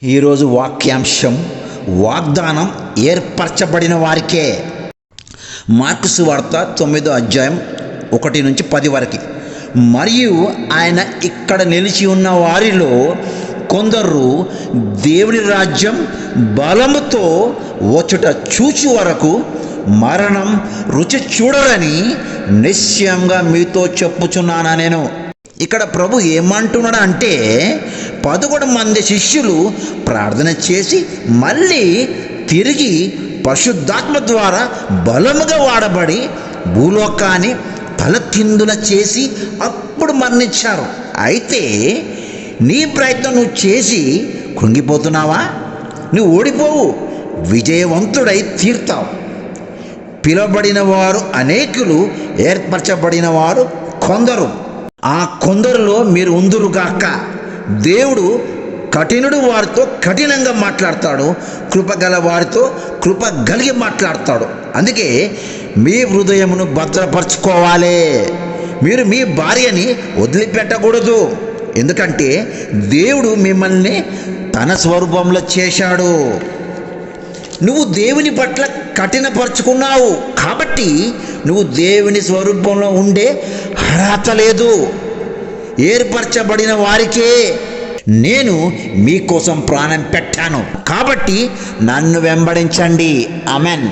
ఈరోజు వాక్యాంశం వాగ్దానం ఏర్పరచబడిన వారికే. మార్కు సువార్త 9వ అధ్యాయం 1 నుంచి 10 వరకు. మరియు ఆయన ఇక్కడ నిలిచి ఉన్న వారిలో కొందరు దేవుని రాజ్యం బలముతో వచ్చుట చూచు వరకు మరణం రుచి చూడరని నిశ్చయంగా మీతో చెప్పుచున్నానా నేను. ఇక్కడ ప్రభు ఏమంటున్నాడు అంటే 11 మంది శిష్యులు ప్రార్థన చేసి మళ్ళీ తిరిగి పరిశుద్ధాత్మ ద్వారా బలముగా వాడబడి భూలోకాన్ని తలకిందుల చేసి అప్పుడు మరణించారు. అయితే నీ ప్రయత్నం నువ్వు చేసి కృంగిపోతున్నావా? నువ్వు ఓడిపోవు, విజయవంతుడై తీరుతావు. పిలువబడిన వారు అనేకులు, ఏర్పరచబడిన వారు కొందరు. ఆ కొందరులో మీరు ఉందురుగాక. దేవుడు కఠినుడు వారితో కఠినంగా మాట్లాడతాడు, కృపగల వారితో కృప కలిగి మాట్లాడతాడు. అందుకే మీ హృదయమును భద్రపరచుకోవాలి. మీరు మీ భార్యని వదిలిపెట్టకూడదు. ఎందుకంటే దేవుడు మిమ్మల్ని తన స్వరూపంలో చేశాడు. నువ్వు దేవుని పట్ల కఠినపరుచుకున్నావు కాబట్టి నువ్వు దేవుని స్వరూపంలో ఉండే అర్హత లేదు. ఏర్పరచబడిన వారికే నేను మీకోసం ప్రాణం పెట్టాను కాబట్టి నన్ను వెంబడించండి. ఆమెన్.